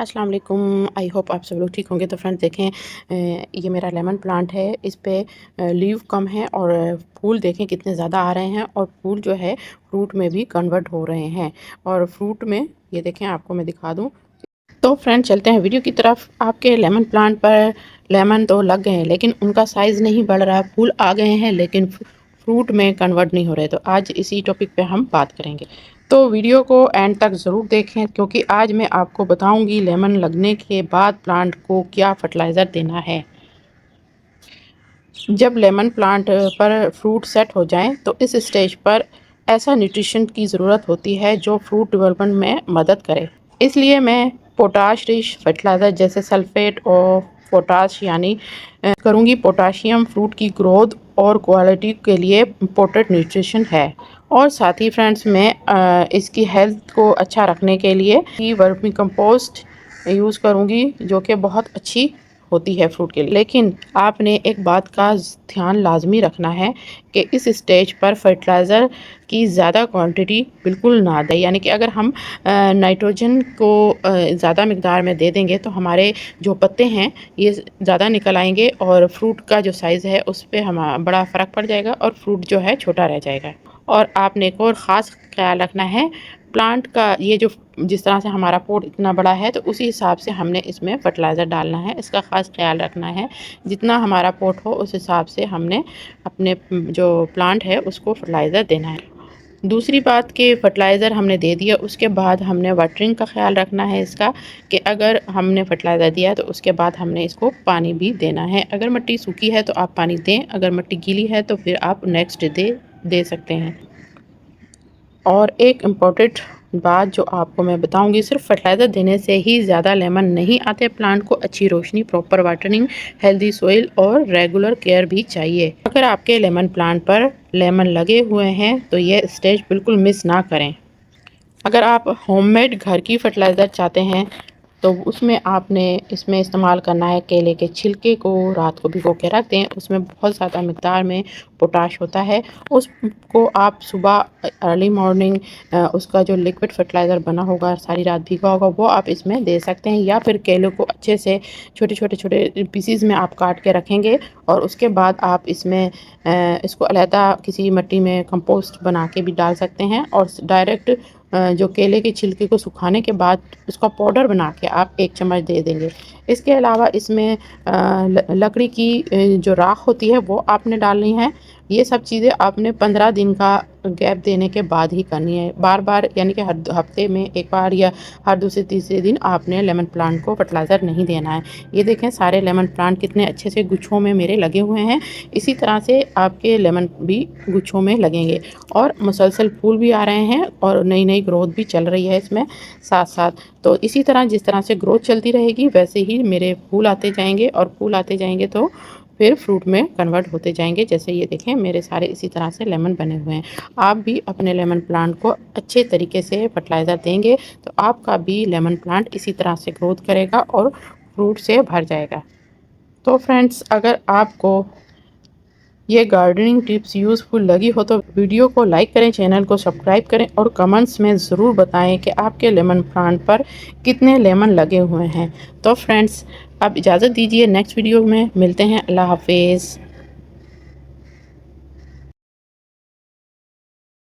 अस्सलाम वालेकुम। I hope आप सब लोग ठीक होंगे। तो फ्रेंड्स देखें, ये मेरा लेमन प्लांट है। इस पे लीव कम है और फूल देखें कितने ज़्यादा आ रहे हैं और फूल जो है फ्रूट में भी कन्वर्ट हो रहे हैं। और फ्रूट में ये देखें, आपको मैं दिखा दूँ। तो फ्रेंड चलते हैं वीडियो की तरफ। आपके लेमन प्लांट पर लेमन तो लग गए हैं लेकिन उनका साइज़ नहीं बढ़ रहा, फूल आ गए हैं लेकिन फ्रूट में कन्वर्ट नहीं हो रहे। तो आज इसी टॉपिक पे हम बात करेंगे, तो वीडियो को एंड तक ज़रूर देखें क्योंकि आज मैं आपको बताऊंगी लेमन लगने के बाद प्लांट को क्या फर्टिलाइज़र देना है। जब लेमन प्लांट पर फ्रूट सेट हो जाएं तो इस स्टेज पर ऐसा न्यूट्रिशन की ज़रूरत होती है जो फ्रूट डेवलपमेंट में मदद करे। इसलिए मैं पोटाश रिच फर्टिलाइज़र जैसे सल्फेट और पोटाश यानी करूँगी। पोटाशियम फ्रूट की ग्रोथ और क्वालिटी के लिए इम्पोर्टेंट न्यूट्रिशन है। और साथ ही फ्रेंड्स मैं इसकी हेल्थ को अच्छा रखने के लिए वर्मी कंपोस्ट यूज़ करूँगी जो कि बहुत अच्छी होती है फ्रूट के लिए। लेकिन आपने एक बात का ध्यान लाजमी रखना है कि इस स्टेज पर फर्टिलाइज़र की ज़्यादा क्वांटिटी बिल्कुल ना दें। यानी कि अगर हम नाइट्रोजन को ज़्यादा मिकदार में दे देंगे तो हमारे जो पत्ते हैं ये ज़्यादा निकल आएंगे और फ्रूट का जो साइज़ है उस पर हम बड़ा फ़र्क पड़ जाएगा और फ्रूट जो है छोटा रह जाएगा। और आपने एक और ख़ास ख्याल रखना है प्लांट का, ये जो जिस तरह से हमारा पॉट इतना बड़ा है तो उसी हिसाब से हमने इसमें फर्टिलाइज़र डालना है। इसका ख़ास ख्याल रखना है, जितना हमारा पॉट हो उस हिसाब से हमने अपने जो प्लांट है उसको फर्टिलाइज़र देना है। दूसरी बात कि फर्टिलाइज़र हमने दे दिया, उसके बाद हमने वाटरिंग का ख्याल रखना है इसका, कि अगर हमने फर्टिलाइज़र दिया तो उसके बाद हमने इसको पानी भी देना है। अगर मिट्टी सूखी है तो आप पानी दें, अगर मिट्टी गीली है तो फिर आप नेक्स्ट डे दे सकते हैं। और एक इम्पॉर्टेंट बात जो आपको मैं बताऊंगी, सिर्फ फर्टिलाइज़र देने से ही ज़्यादा लेमन नहीं आते। प्लांट को अच्छी रोशनी, प्रॉपर वाटरिंग, हेल्दी सोइल और रेगुलर केयर भी चाहिए। अगर आपके लेमन प्लांट पर लेमन लगे हुए हैं तो ये स्टेज बिल्कुल मिस ना करें। अगर आप होममेड घर की फर्टिलाइज़र चाहते हैं तो उसमें आपने इसमें इस्तेमाल करना है केले के छिलके को रात को भिगो के रख दें। उसमें बहुत ज़्यादा मिक़दार में पोटाश होता है। उसको आप सुबह अर्ली मॉर्निंग उसका जो लिक्विड फर्टिलाइज़र बना होगा, सारी रात भीगा होगा, वो आप इसमें दे सकते हैं। या फिर केले को अच्छे से छोटे पीसीज में आप काट के रखेंगे और उसके बाद आप इसमें इसको अलहदा किसी मिट्टी में कंपोस्ट बना के भी डाल सकते हैं। और डायरेक्ट जो केले के छिलके को सुखाने के बाद उसका पाउडर बना के आप 1 चम्मच दे देंगे। इसके अलावा इसमें लकड़ी की जो राख होती है वो आपने डालनी है। ये सब चीज़ें आपने 15 दिन का गैप देने के बाद ही करनी है। बार बार यानी कि हर हफ्ते में एक बार या हर दूसरे तीसरे दिन आपने लेमन प्लांट को फर्टिलाइज़र नहीं देना है। ये देखें सारे लेमन प्लांट कितने अच्छे से गुच्छों में मेरे लगे हुए हैं। इसी तरह से आपके लेमन भी गुच्छों में लगेंगे और मुसलसल फूल भी आ रहे हैं और नई नई ग्रोथ भी चल रही है इसमें साथ साथ। तो इसी तरह जिस तरह से ग्रोथ चलती रहेगी वैसे ही मेरे फूल आते जाएंगे और फूल आते जाएंगे तो फिर फ्रूट में कन्वर्ट होते जाएंगे। जैसे ये देखें मेरे सारे इसी तरह से लेमन बने हुए हैं। आप भी अपने लेमन प्लांट को अच्छे तरीके से फर्टिलाइज़र देंगे तो आपका भी लेमन प्लांट इसी तरह से ग्रोथ करेगा और फ्रूट से भर जाएगा। तो फ्रेंड्स, अगर आपको ये गार्डनिंग टिप्स यूज़फुल लगी हो तो वीडियो को लाइक करें, चैनल को सब्सक्राइब करें और कमेंट्स में ज़रूर बताएं कि आपके लेमन प्लांट पर कितने लेमन लगे हुए हैं। तो फ्रेंड्स, अब इजाज़त दीजिए, नेक्स्ट वीडियो में मिलते हैं। अल्लाह हाफिज़।